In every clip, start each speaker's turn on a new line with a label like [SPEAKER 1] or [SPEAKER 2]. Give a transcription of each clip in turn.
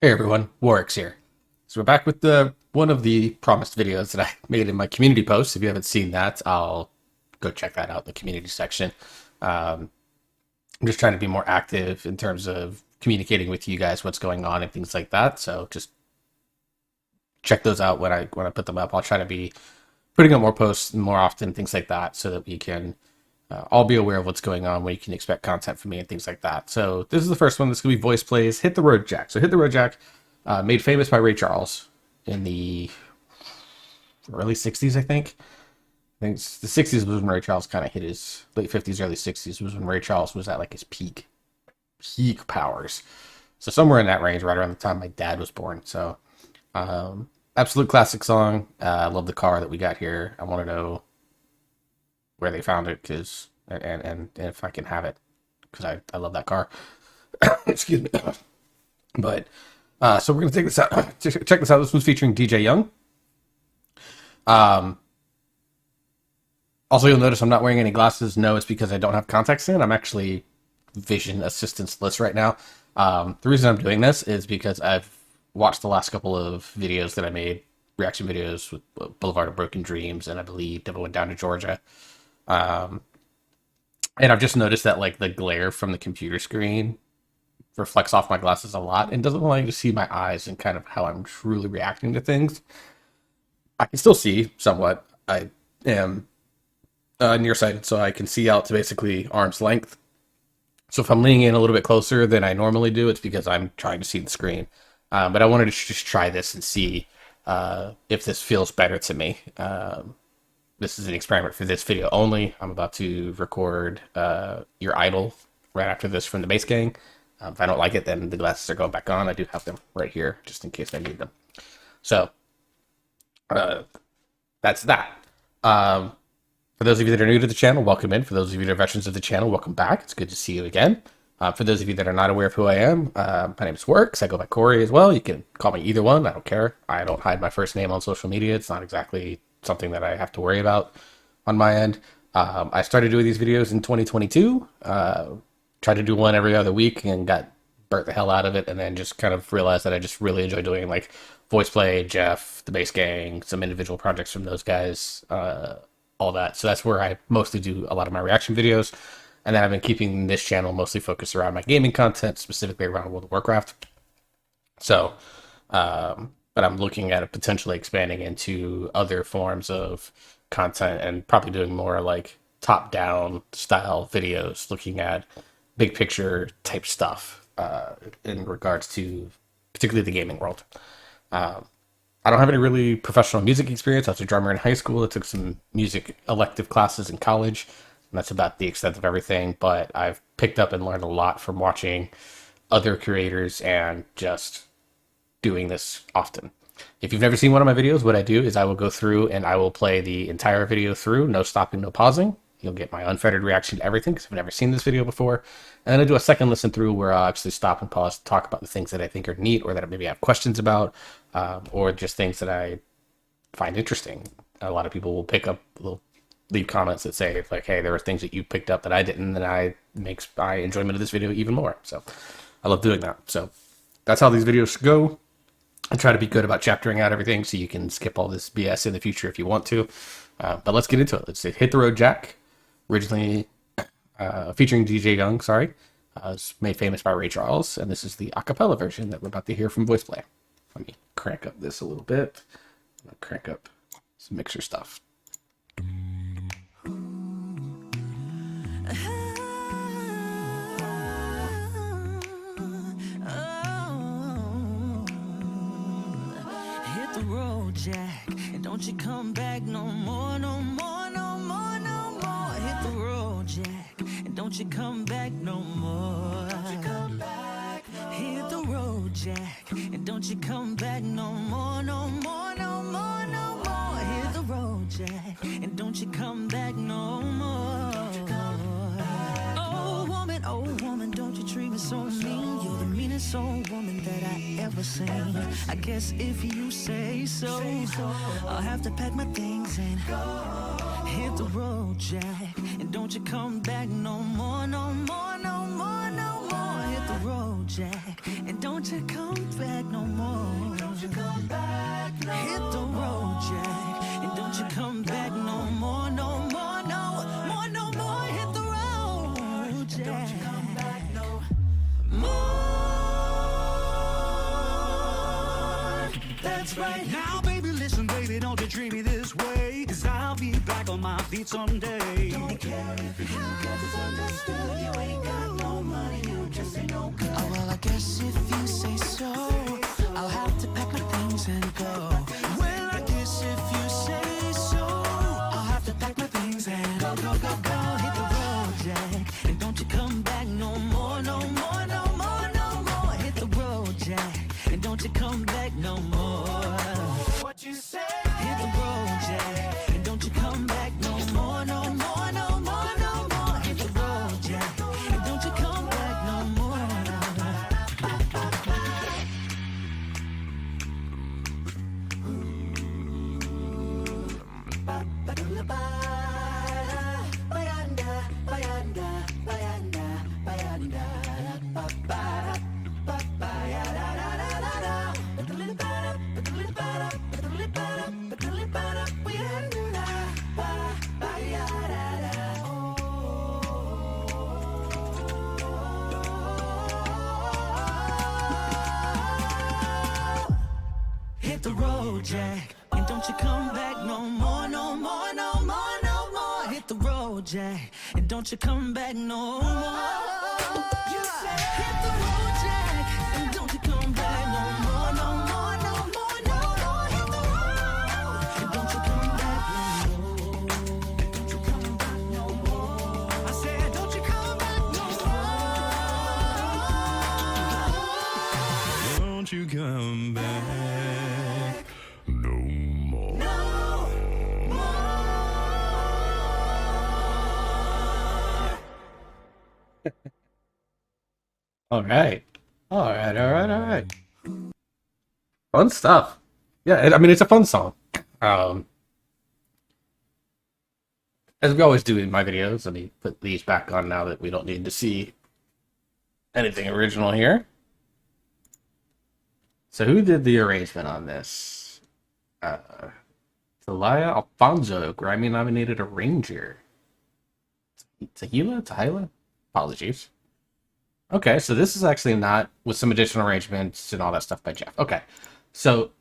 [SPEAKER 1] Hey everyone, Warwick's here. So we're back with the one of the promised videos that I made in my community post. If you haven't seen that, I'll go check that out in the community section. I'm just trying to be more active in terms of communicating with you guys what's going on and things like that. So just check those out when I put them up. I'll try to be putting up more posts more often, things like that, so that we can all be aware of what's going on, when you can expect content from me and things like that. So this is the first one. This is going to be voice plays. Hit the Road Jack. So Hit the Road Jack, made famous by Ray Charles in the early 60s, I think. I think the 60s was when Ray Charles kind of hit his late 50s, early 60s was when Ray Charles was at like his peak powers. So somewhere in that range, right around the time my dad was born. So absolute classic song. I love the car that we got here. I want to know where they found it, because and if I can have it, because I love that car. Excuse me. But so we're gonna take this out. Check this out. This one's featuring DeeJay Young. Um, Also, you'll notice I'm not wearing any glasses. No, it's because I don't have contacts in. I'm actually vision assistance-less right now. The reason I'm doing this is because I've watched the last couple of videos that I made, reaction videos with Boulevard of Broken Dreams, and I believe Devil Went Down to Georgia. Um, and I've just noticed that like the glare from the computer screen reflects off my glasses a lot and doesn't allow you to see my eyes and kind of how I'm truly reacting to things. I can still see somewhat. I am nearsighted, so I can see out to basically arm's length. So if I'm leaning in a little bit closer than I normally do, it's because I'm trying to see the screen. But I wanted to just try this and see if this feels better to me. This is an experiment for this video only. I'm about to record Your Idol right after this from the Bass Gang. If I don't like it, then the glasses are going back on. I do have them right here just in case I need them. So that's that. For those of you that are new to the channel, welcome in. For those of you that are veterans of the channel, welcome back. It's good to see you again. For those of you that are not aware of who I am, my name is Works. I go by Corey as well. You can call me either one. I don't care. I don't hide my first name on social media. It's not exactly something that I have to worry about on my end. I started doing these videos in 2022. Tried to do one every other week and got burnt the hell out of it, and then just kind of realized that I just really enjoy doing like VoicePlay, Jeff, the Bass Gang, some individual projects from those guys, all that. So that's where I mostly do a lot of my reaction videos. And then I've been keeping this channel mostly focused around my gaming content, specifically around World of Warcraft. So, but I'm looking at it potentially expanding into other forms of content and probably doing more like top-down style videos, looking at big picture type stuff in regards to particularly the gaming world. I don't have any really professional music experience. I was a drummer in high school. I took some music elective classes in college, and that's about the extent of everything. But I've picked up and learned a lot from watching other creators and just doing this often. If you've never seen one of my videos, what I do is I will go through and I will play the entire video through, no stopping, no pausing. You'll get my unfettered reaction to everything because I've never seen this video before. And then I do a second listen through where I'll actually stop and pause to talk about the things that I think are neat or that I maybe have questions about, or just things that I find interesting. A lot of people will leave comments that say like, hey, there are things that you picked up that I didn't, and I makes my enjoyment of this video even more. So I love doing that. So that's how these videos go. I try to be good about chaptering out everything so you can skip all this BS in the future if you want to. But let's get into it. Let's Hit the Road Jack, originally featuring DeeJay Young, sorry. Was made famous by Ray Charles, and this is the a cappella version that we're about to hear from VoicePlay. Let me crank up this a little bit. I'm gonna crank up some mixer stuff.
[SPEAKER 2] Hit the road, Jack, and don't you come back no more, no more, no more, no more. Hit the road, Jack, and don't you come back no more. Hit the road, Jack, and don't you come back no more, no more, no more, no more. Hit the road, Jack, and don't you come back no more. Oh woman, don't you treat me so mean. You're the meanest old woman that I ever seen. I guess if you say so, I'll have to pack my things and hit the road, Jack, and don't you come back no more, no more, no more, no more. Hit the road, Jack, and don't don't you come back no more. Don't you come back no more. Hit the road, Jack, and don't you come back no more, no more, no more, no more. Hit the road, Jack. Don't you come back no more. That's right.
[SPEAKER 3] Now, baby, listen, baby, don't you treat me this way, 'cause I'll be back on my feet someday.
[SPEAKER 2] Don't care if you get misunderstood. You ain't got no money, you just ain't no good. Oh, well, I guess if you say so, I'll have to pack my things and go. Well, I guess if you say so, I'll have to pack my things and go, go, go, go. Hit the road, Jack, and don't you come back no more, no more, no more, no more. Hit the road, Jack, and don't you come back no more.
[SPEAKER 3] What you say?
[SPEAKER 2] Hit the road, Jack, and don't you come back no more, no more, no more, no more. Hit the road, Jack, and don't you come back no more. Hit the road, Jack, and don't you come back no more, no more, no more, no more. Hit the road, Jack, and don't you come back no more. You said hit the road, Jack, and don't you come back no more, no more, no more, no more. Hit the road, and don't you come back no more. Don't you come back no more.
[SPEAKER 3] I said, don't you come back no more. Don't you come back no more.
[SPEAKER 1] All right. All right. All right. All right. Fun stuff. Yeah, I mean, it's a fun song. As we always do in my videos, let me put these back on now that we don't need to see anything original here. So who did the arrangement on this? Talia Alfonso, Grammy nominated arranger. Tahila? Apologies. Okay, so this is actually not with some additional arrangements and all that stuff by Jeff. Okay, so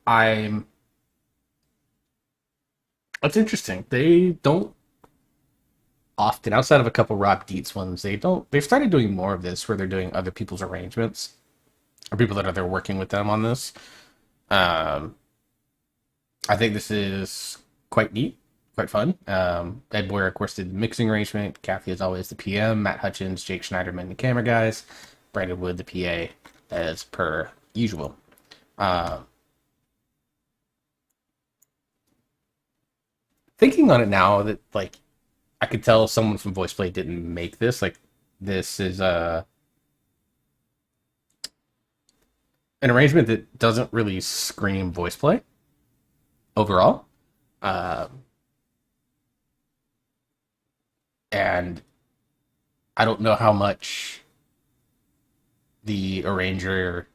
[SPEAKER 1] that's interesting. They don't often, outside of a couple Rob Dietz ones, they've started doing more of this where they're doing other people's arrangements or people that are there working with them on this. I think this is quite neat, quite fun. Ed Boyer, of course, did the mixing arrangement. Kathy is always the PM. Matt Hutchins, Jake Schneiderman, the camera guys. Brandon Wood, the PA, as per usual. Thinking on it now, that like I could tell someone from VoicePlay didn't make this. Like this is an arrangement that doesn't really scream VoicePlay overall. And I don't know how much the arranger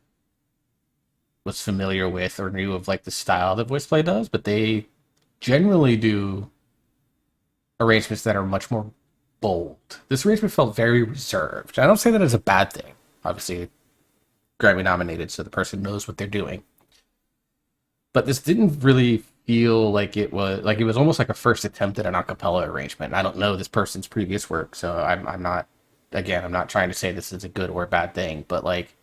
[SPEAKER 1] was familiar with or knew of like the style that VoicePlay does, but they generally do arrangements that are much more bold. This arrangement felt very reserved. I don't say that as a bad thing. Obviously, Grammy nominated, so the person knows what they're doing. But this didn't really feel like it was almost like a first attempt at an a cappella arrangement. I don't know this person's previous work, so I'm not trying to say this is a good or a bad thing, but like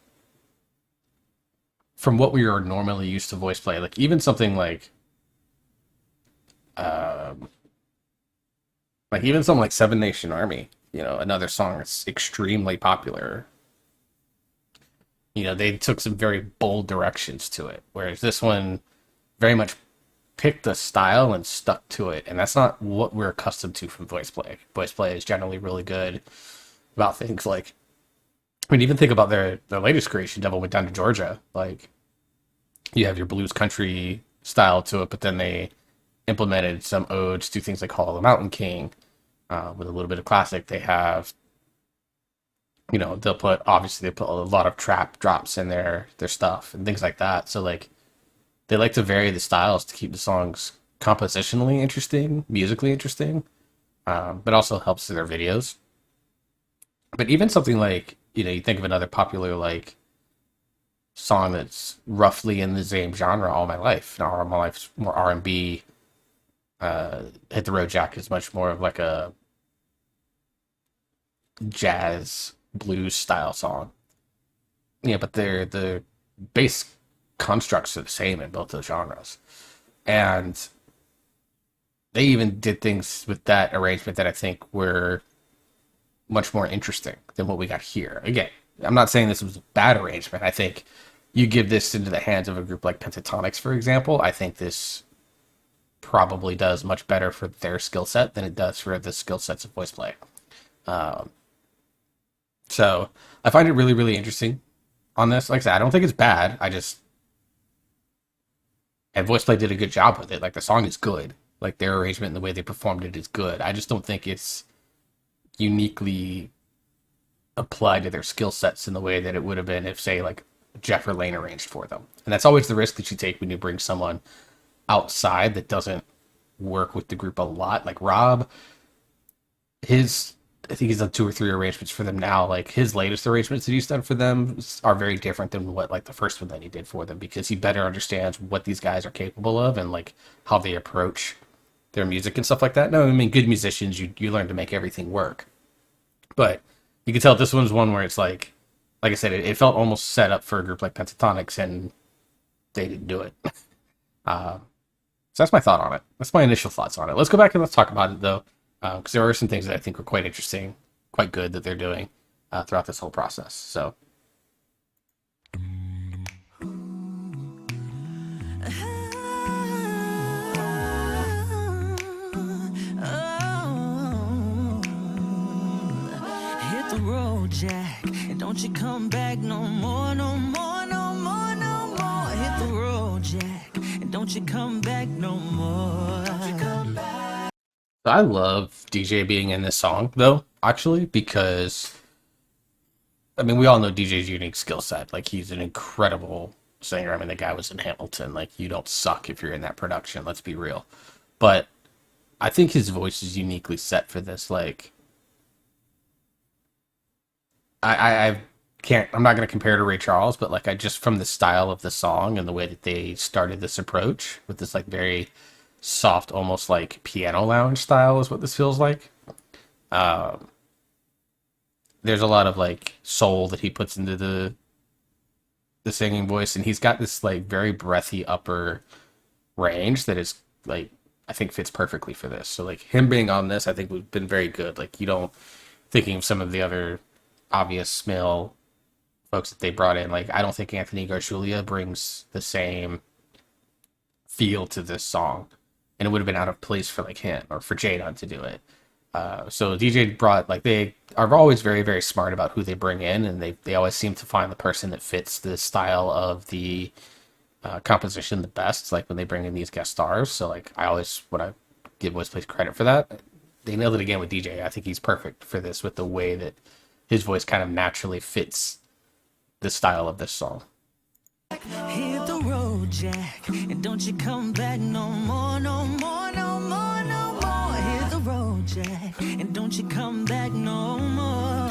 [SPEAKER 1] from what we are normally used to VoicePlay, like even something like even something like Seven Nation Army, another song that's extremely popular. They took some very bold directions to it, whereas this one very much picked a style and stuck to it, and that's not what we're accustomed to from VoicePlay. VoicePlay is generally really good about things like, even think about their latest creation, Devil Went Down to Georgia. Like, you have your blues country style to it, but then they implemented some odes to things like Hall of the Mountain King with a little bit of classic. They have You know, they put a lot of trap drops in their stuff and things like that. So like they like to vary the styles to keep the songs compositionally interesting, musically interesting, but also helps their videos. But even something like, you know, you think of another popular like song that's roughly in the same genre, All My Life. Now, All My Life's more R&B. Hit the Road Jack is much more of like a jazz blues style song. Yeah, but the bass constructs are the same in both those genres. And they even did things with that arrangement that I think were much more interesting than what we got here. Again, I'm not saying this was a bad arrangement. I think you give this into the hands of a group like Pentatonics, for example. I think this probably does much better for their skill set than it does for the skill sets of VoicePlay. Um, so I find it really, really interesting on this. Like I said, I don't think it's bad. And VoicePlay did a good job with it. Like the song is good. Like their arrangement and the way they performed it is good. I just don't think it's uniquely applied to their skill sets in the way that it would have been if, say, like Jeff or Lane arranged for them. And that's always the risk that you take when you bring someone outside that doesn't work with the group a lot. Like Rob, I think he's done two or three arrangements for them now. Like his latest arrangements that he's done for them are very different than what like the first one that he did for them because he better understands what these guys are capable of and like how they approach their music and stuff like that. No, I mean good musicians, you learn to make everything work. But you can tell this one's one where it's like I said, it felt almost set up for a group like Pentatonics, and they didn't do it. Uh, so that's my thought on it. That's my initial thoughts on it. Let's go back and let's talk about it though, because there are some things that I think are quite interesting, quite good that they're doing throughout this whole process. So.
[SPEAKER 2] Hit the road, Jack, and don't you come back no more, no more, no more, no more. Hit the road, Jack, and don't you come back no more.
[SPEAKER 1] I love DJ being in this song, though, actually, because, I mean, we all know DJ's unique skill set. Like, he's an incredible singer. I mean, the guy was in Hamilton. Like, you don't suck if you're in that production, let's be real. But I think his voice is uniquely set for this. Like, I can't, I'm not going to compare to Ray Charles, but, like, I just, from the style of the song and the way that they started this approach with this, like, very soft, almost like piano lounge style is what this feels like. Um, there's a lot of like soul that he puts into the singing voice, and he's got this like very breathy upper range that is like I think fits perfectly for this. So like him being on this, I think would have been very good. Like you don't thinking of some of the other obvious male folks that they brought in. Like I don't think Anthony Garciulia brings the same feel to this song, and it would have been out of place for like him or for Jadon to do it. So DJ brought like they are always very very smart about who they bring in, and they always seem to find the person that fits the style of the composition the best. Like when they bring in these guest stars, so like I always when I give VoicePlay credit for that, they nailed it again with DJ. I think he's perfect for this with the way that his voice kind of naturally fits the style of this song.
[SPEAKER 2] Hit the road, Jack, and don't you come back no more, no more, no more, no more. Hit the road, Jack, and don't you come back no more.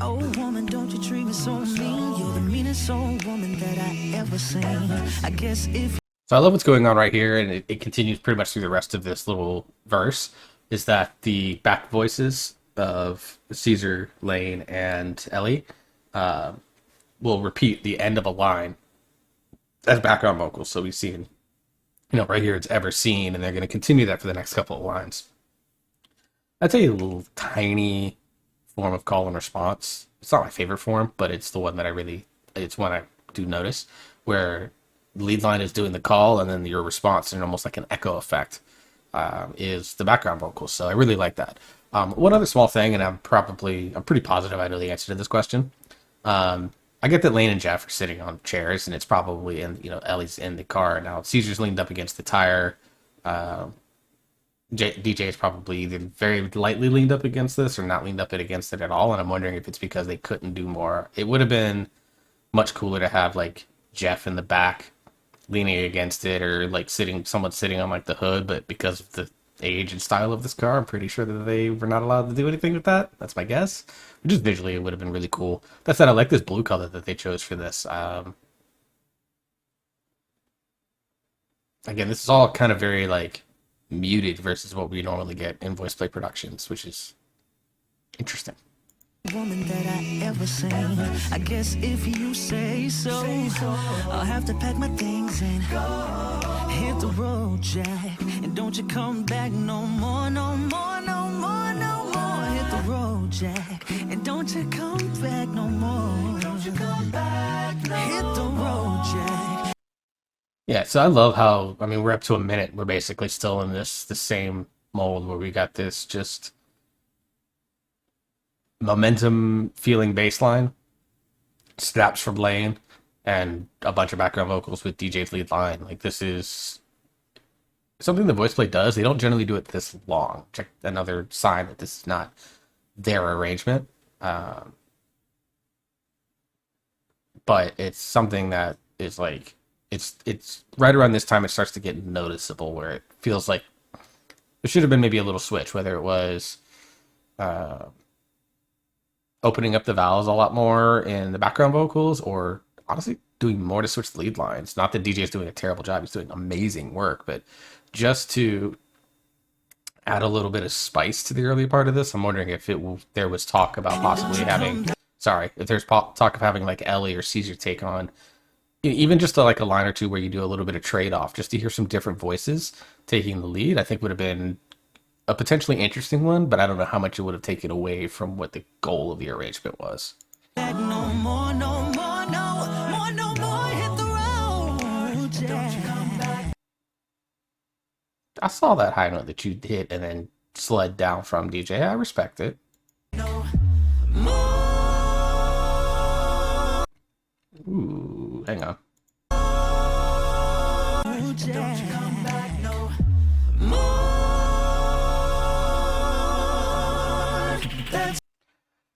[SPEAKER 2] Oh woman, don't you treat me so mean. You're the meanest old woman that I ever seen. I guess if
[SPEAKER 1] So I love what's going on right here, and it continues pretty much through the rest of this little verse, is that the back voices of Caesar, Lane, and Ellie will repeat the end of a line as background vocals. So we've seen, right here it's ever seen, and they're going to continue that for the next couple of lines. I'd say a little tiny form of call and response. It's not my favorite form, but it's the one that it's one I do notice, where the lead line is doing the call, and then your response, and almost like an echo effect, is the background vocals. So I really like that. One other small thing, and I'm pretty positive I know the answer to this question. I get that Lane and Jeff are sitting on chairs, and it's probably Ellie's in the car now. Caesar's leaned up against the tire. DJ is probably either very lightly leaned up against this or not leaned up against it at all. And I'm wondering if it's because they couldn't do more. It would have been much cooler to have like Jeff in the back leaning against it, or like someone sitting on like the hood, but because of the age and style of this car, I'm pretty sure that they were not allowed to do anything with that. That's my guess. Just visually, it would have been really cool. That said, I like this blue color that they chose for this. Again, this is all kind of very like muted versus what we normally get in voice play productions, which is interesting.
[SPEAKER 2] Woman that I ever seen. I guess if you say so, I'll have to pack my things and hit the road, Jack. And don't you come back no more, no more, no more, no more. Hit the road, Jack. And don't you come back no more. Don't you come back no more. Hit the road, Jack.
[SPEAKER 1] Yeah, so I love how, I mean, we're up to a minute. We're basically still in the same mold where we got this just momentum feeling bass line, snaps from Lane, and a bunch of background vocals with DJ's lead line. Like, this is something the VoicePlay does. They don't generally do it this long. Check another sign that this is not their arrangement. But it's something that is like, it's right around this time it starts to get noticeable, where it feels like there should have been maybe a little switch, whether it was opening up the vowels a lot more in the background vocals, or honestly doing more to switch the lead lines. Not that DJ is doing a terrible job, he's doing amazing work, but just to add a little bit of spice to the early part of this. I'm wondering if there was talk about possibly having, if there's talk of having like Ellie or Caesar take on even just like a line or two where you do a little bit of trade-off, just to hear some different voices taking the lead. I think would have been a potentially interesting one, but I don't know how much it would have taken away from what the goal of the arrangement was.
[SPEAKER 2] No more, no more, no more, no more. Hit the road, Jack.
[SPEAKER 1] I saw that high note that you hit and then slid down from, DJ. I respect it. Ooh, hang on.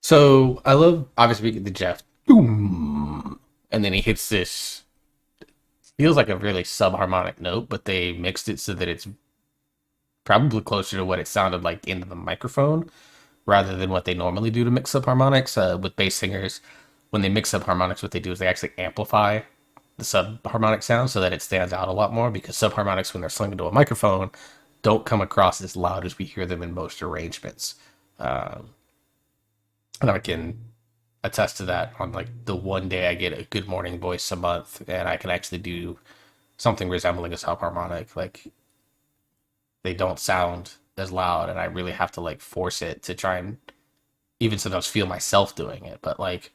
[SPEAKER 1] So I love, obviously, we get the Jeff, boom, and then he hits this, feels like a really subharmonic note, but they mixed it so that it's probably closer to what it sounded like into the microphone, rather than what they normally do to mix subharmonics. With bass singers, when they mix subharmonics, what they do is they actually amplify the subharmonic sound so that it stands out a lot more, because subharmonics, when they're slung into a microphone, don't come across as loud as we hear them in most arrangements. And I can attest to that on like the one day I get a good morning voice a month and I can actually do something resembling a subharmonic. Like, they don't sound as loud, and I really have to like force it to try and even sometimes feel myself doing it, but like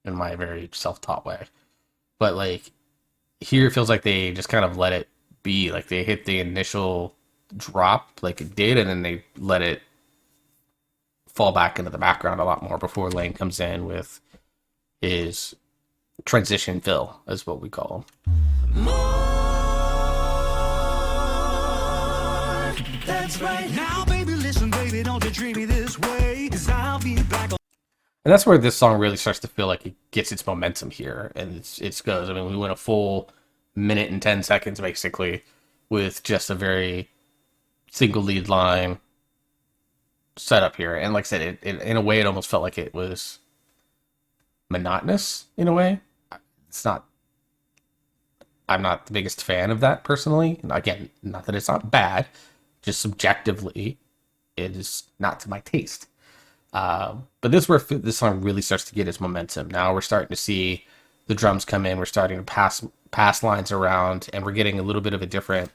[SPEAKER 1] in my very self-taught way. But like here it feels like they just kind of let it be. Like, they hit the initial drop like it did, and then they let it fall back into the background a lot more before Lane comes in with his transition fill, is what we call him.
[SPEAKER 3] That's right. Now, baby, listen, baby, don't you treat me this way, 'cause I'll be back on.
[SPEAKER 1] And that's where this song really starts to feel like it gets its momentum here, and it goes. I mean, we went a full minute and 10 seconds basically with just a very single lead line setup here, and like I said, it in a way it almost felt like it was monotonous in a way. It's not. I'm not the biggest fan of that personally. Again, not that it's not bad, just subjectively, it is not to my taste. But this is where this song really starts to get its momentum. Now we're starting to see the drums come in. We're starting to pass lines around, and we're getting a little bit of a different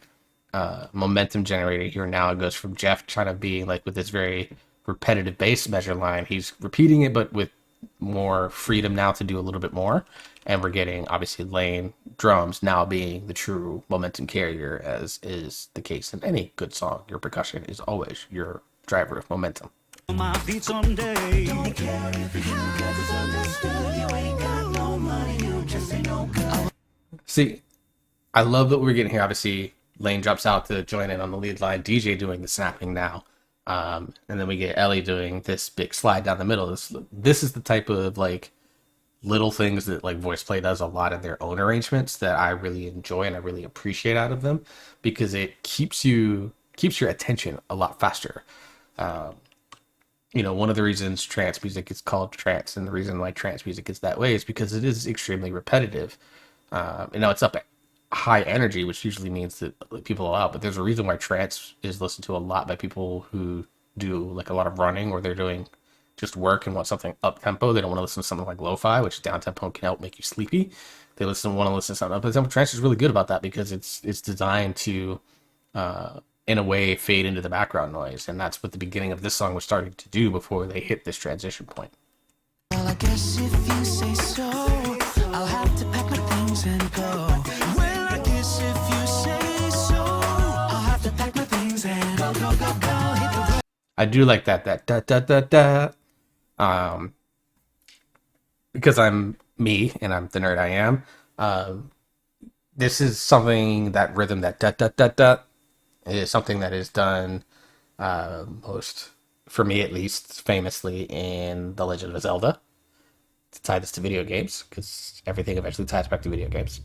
[SPEAKER 1] momentum generator here. Now it goes from Jeff trying to be like with this very repetitive bass measure line. He's repeating it, but with more freedom now to do a little bit more. And we're getting, obviously, Lane drums now being the true momentum carrier, as is the case in any good song. Your percussion is always your driver of momentum.
[SPEAKER 3] My feet someday.
[SPEAKER 2] Don't care if you do, 'cause it's understood. You ain't got no money, you just ain't no good.
[SPEAKER 1] See, I love that we're getting here. Obviously, Lane drops out to join in on the lead line, DJ doing the snapping now. And then we get Ellie doing this big slide down the middle. This is the type of like little things that like VoicePlay does a lot in their own arrangements that I really enjoy and I really appreciate out of them, because it keeps your attention a lot faster. One of the reasons trance music is called trance, and the reason why trance music is that way, is because it is extremely repetitive. It's up at high energy, which usually means that like, people are out, but there's a reason why trance is listened to a lot by people who do like a lot of running, or they're doing just work and want something up tempo. They don't want to listen to something like lo-fi, which down tempo can help make you sleepy. They want to listen to something up tempo. Trance is really good about that because it's designed to in a way fade into the background noise, and that's what the beginning of this song was starting to do before they hit this transition point.
[SPEAKER 2] Well, I guess if you say so, I'll have to pack my things and go. Well, I guess if you say so, I'll have to pack my things and go, go, go, go. Hit the road.
[SPEAKER 1] I do like that da da da da. Because I'm me and I'm the nerd I am. This is something, that rhythm, that da da da da, is something that is done most, for me at least, famously in The Legend of Zelda. To tie this to video games, because everything eventually ties back to video games.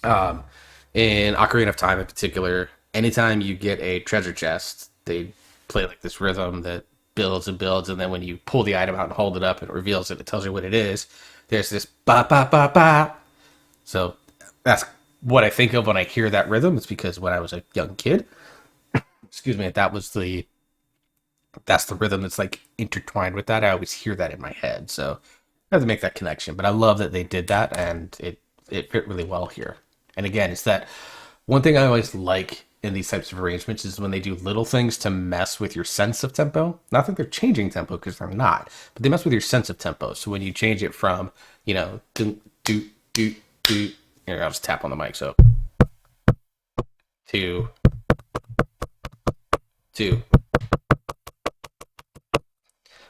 [SPEAKER 1] In Ocarina of Time in particular, anytime you get a treasure chest, they play like this rhythm that builds and builds, and then when you pull the item out and hold it up and it reveals it, it tells you what it is. There's this ba ba ba ba. So that's what I think of when I hear that rhythm. It's because when I was a young kid, excuse me, that's the rhythm that's like intertwined with that. I always hear that in my head, so I have to make that connection. But I love that they did that, and it fit really well here. And again, it's that one thing I always like in these types of arrangements is when they do little things to mess with your sense of tempo. Not that they're changing tempo, because they're not, but they mess with your sense of tempo. So when you change it from, do, do, do, do, here, I'll just tap on the mic, so, to,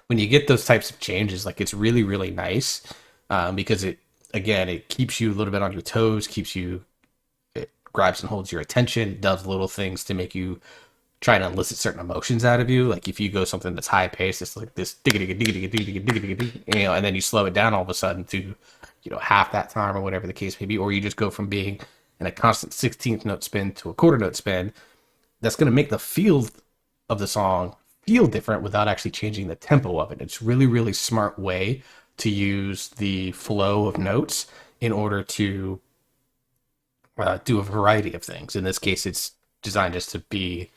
[SPEAKER 1] when you get those types of changes, like, it's really, really nice, because it keeps you a little bit on your toes, it grabs and holds your attention, does little things to make you try and elicit certain emotions out of you. Like if you go something that's high paced, it's like this and then you slow it down all of a sudden to, half that time or whatever the case may be, or you just go from being in a constant 16th note spin to a quarter note spin. That's going to make the feel of the song feel different without actually changing the tempo of it. It's really, really smart way to use the flow of notes in order to do a variety of things. In this case, it's designed just to be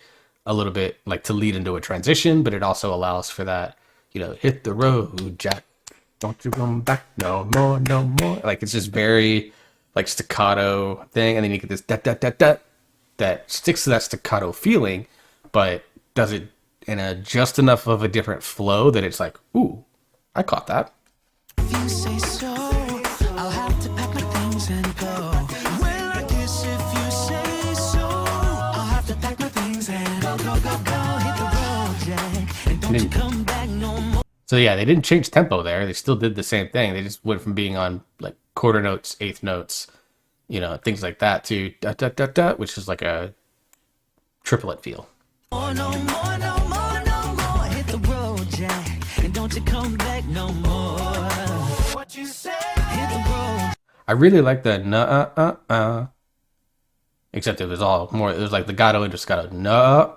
[SPEAKER 1] a little bit like to lead into a transition, but it also allows for that, hit the road, Jack, don't you come back no more, no more. Like it's just very like staccato thing, and then you get this da da da da that sticks to that staccato feeling, but does it in a just enough of a different flow that it's like, ooh, I caught that.
[SPEAKER 2] If you say so, I'll have to pack my things and go. Well, I guess if you say so, I'll have to pack my things and go, go, go, go. Hit the road, Jack, and don't you come back no more.
[SPEAKER 1] So yeah, they didn't change tempo there. They still did the same thing. They just went from being on like quarter notes, eighth notes, things like that, to da da da da, which is like a triplet feel.
[SPEAKER 2] No more, no more, no more. Hit the road, Jack, and don't you come back no more. What you say? Hit the road.
[SPEAKER 1] I really like the na except it was like the gato and just got a na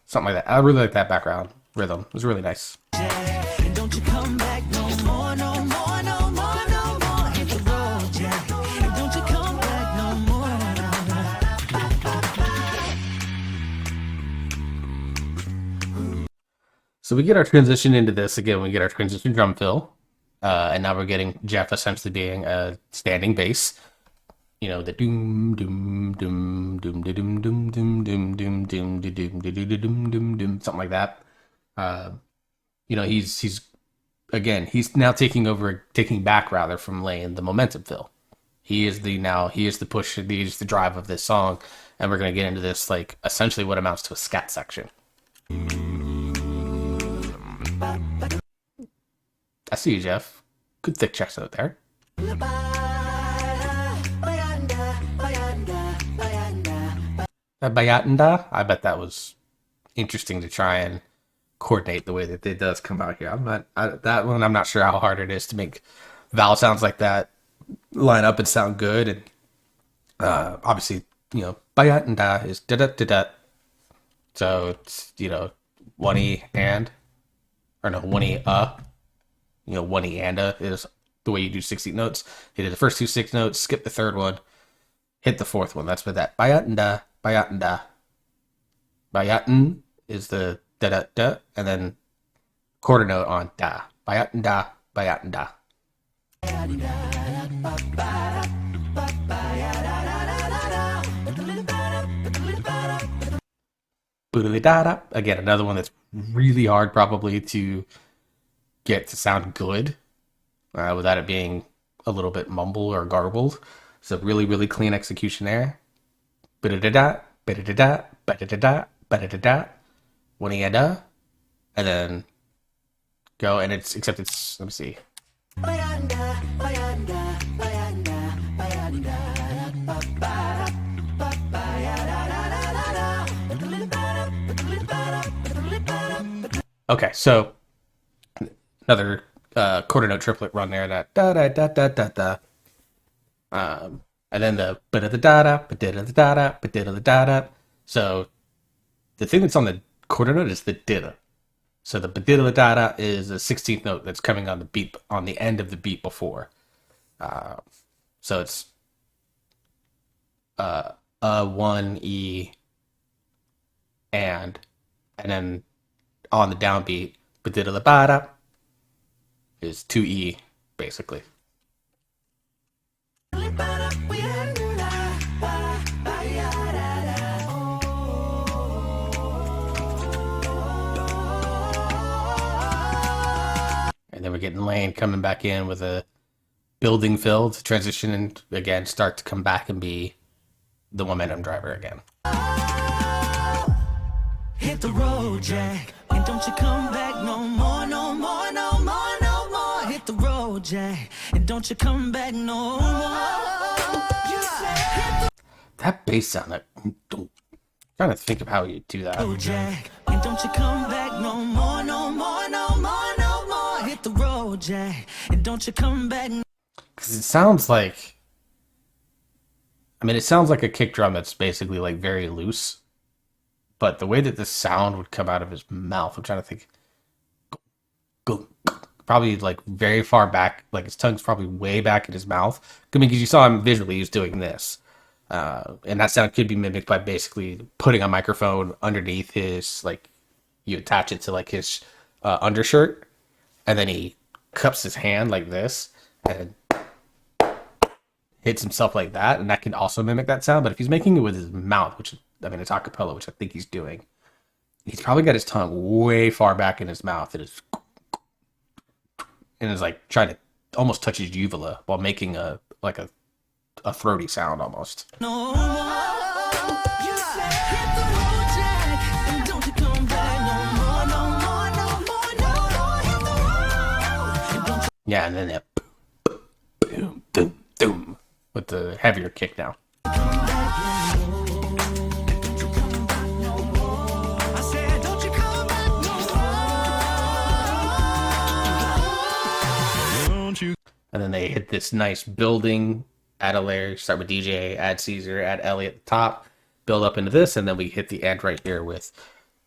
[SPEAKER 1] something like that. I really like that background rhythm. It was really nice.
[SPEAKER 2] Jack, and don't you come back no more, no more, no more, no more. Hit the road, Jack, and don't you come back no more.
[SPEAKER 1] So we get our transition into this again. We get our transition drum fill, and now we're getting Jeff essentially being a standing bass. The doom doom doom doom doom doom doom doom doom doom doom doom doom doom, something like that. He's now taking back rather from Lane the momentum fill. He is the push, he is the drive of this song, and we're gonna get into this like essentially what amounts to a scat section. I see you, Jeff. Good thick chest out there. That Bayatanda, I bet that was interesting to try and coordinate the way that it does come out here. That one. I'm not sure how hard it is to make vowel sounds like that line up and sound good. And obviously, Bayatanda is da da da da. So it's one e and or no one e one e and is the way you do 16 notes. You did the first two 6 notes, skip the third one, hit the fourth one. That's what that Bayatanda Bayatanda. Bayatan is the da da da, and then quarter note on da. Bayatan da, bayatan da. Boodly-da-da. Again, another one that's really hard probably to get to sound good without it being a little bit mumble or garbled. So really, really clean execution there. Ba-da-da-da, ba-da-da-da, ba-da-da-da, ba-da-da-da. One and then go, and it's, except it's, let me see. Okay, so another quarter note triplet run there, that da da da da da da. And then the ba da da da da da da da da da da da. So the thing that's on the quarter note is the da. So the ba da da da is the 16th note that's coming on the beat on the end of the beat before. So it's one e and then on the downbeat ba da da da is 2e basically. And then we're getting Lane coming back in with a building fill to transition and again start to come back and be the momentum driver again.
[SPEAKER 2] Hit the road, Jack, and don't you come back no more, no more, no more, no more. Hit the road, Jack, and don't you come back no more.
[SPEAKER 1] That bass sound, I'm trying to think of how you do that.
[SPEAKER 2] Road, Jack, and don't you come back no more, no more, no more, no more. Hit the road, Jack, and don't you come back.
[SPEAKER 1] Because it sounds like, it sounds like a kick drum that's basically like very loose. But the way that the sound would come out of his mouth, I'm trying to think. Probably like very far back, like his tongue's probably way back in his mouth. Because you saw him visually, he was doing this. And that sound could be mimicked by basically putting a microphone underneath his, like, you attach it to like his undershirt, and then he cups his hand like this and hits himself like that, and that can also mimic that sound. But if he's making it with his mouth, which it's a cappella, which I think he's doing, he's probably got his tongue way far back in his mouth and is like trying to almost touch his uvula while making a throaty sound almost.
[SPEAKER 2] No more. You said hit the road, Jack, and don't you come back no more, no more, no more, no more. Hit the road, and don't you.
[SPEAKER 1] Yeah, and then that boom, boom, boom, with the heavier kick now.
[SPEAKER 2] I said, don't you come back no more.
[SPEAKER 3] Don't you?
[SPEAKER 1] And then they hit this nice building, add a layer, start with DJ, add Caesar, add Ellie at the top, build up into this, and then we hit the end right here with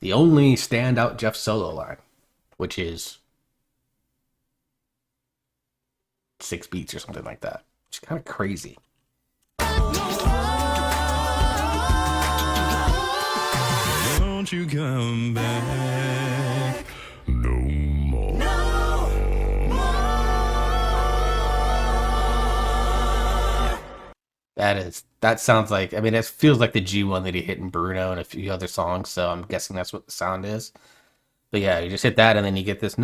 [SPEAKER 1] the only standout Jeff solo line, which is 6 beats or something like that. Which is kind of crazy.
[SPEAKER 3] Don't you come back no more.
[SPEAKER 1] That sounds like, it feels like the G1 that he hit in Bruno and a few other songs, so I'm guessing that's what the sound is. But yeah, you just hit that and then you get this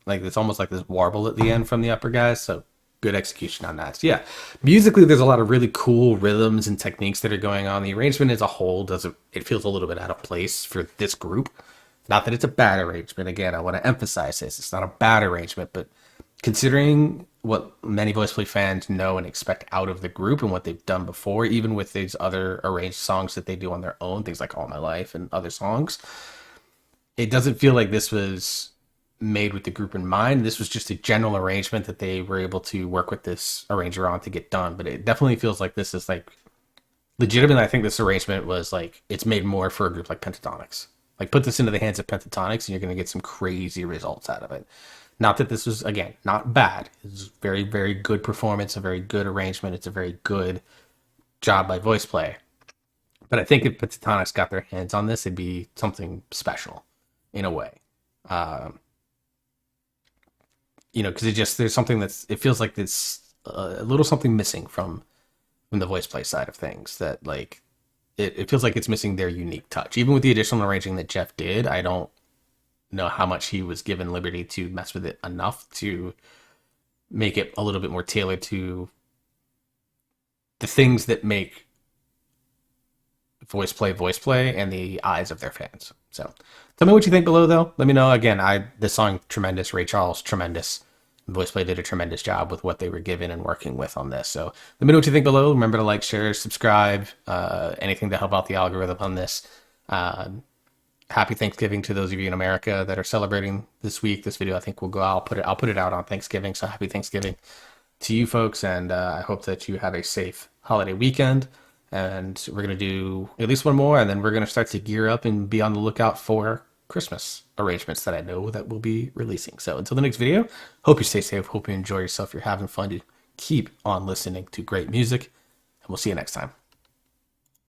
[SPEAKER 1] like it's almost like this warble at the end from the upper guys, so good execution on that. So yeah, musically there's a lot of really cool rhythms and techniques that are going on. The arrangement as a whole it feels a little bit out of place for this group. Not that it's a bad arrangement. Again, I want to emphasize this. It's not a bad arrangement, but considering what many VoicePlay fans know and expect out of the group and what they've done before, even with these other arranged songs that they do on their own, things like All My Life and other songs. It doesn't feel like this was made with the group in mind. This was just a general arrangement that they were able to work with this arranger on to get done. But it definitely feels like this is like legitimately. I think this arrangement was like it's made more for a group like Pentatonics. Like put this into the hands of Pentatonics, and you're going to get some crazy results out of it. Not that this was again not bad. It's a very very good performance, a very good arrangement. It's a very good job by VoicePlay. But I think if Pentatonics got their hands on this, it'd be something special in a way. Um, because it just there's something it feels like there's a little something missing from the voice play side of things that like it feels like it's missing their unique touch. Even with the additional arranging that Jeff did, I don't know how much he was given liberty to mess with it enough to make it a little bit more tailored to the things that make voice play and the eyes of their fans. So tell me what you think below though. Let me know. Again, this song tremendous, Ray Charles tremendous. VoicePlay did a tremendous job with what they were given and working with on this. So let me know what you think below. Remember to like, share, subscribe, anything to help out the algorithm on this. Happy Thanksgiving to those of you in America that are celebrating this week. This video I think will go out. I'll put it out on Thanksgiving. So happy Thanksgiving to you folks, and I hope that you have a safe holiday weekend. And we're gonna do at least one more, and then we're gonna start to gear up and be on the lookout for Christmas arrangements that I know that we'll be releasing. So until the next video, hope you stay safe, hope you enjoy yourself, you're having fun, to keep on listening to great music, and we'll see you next time.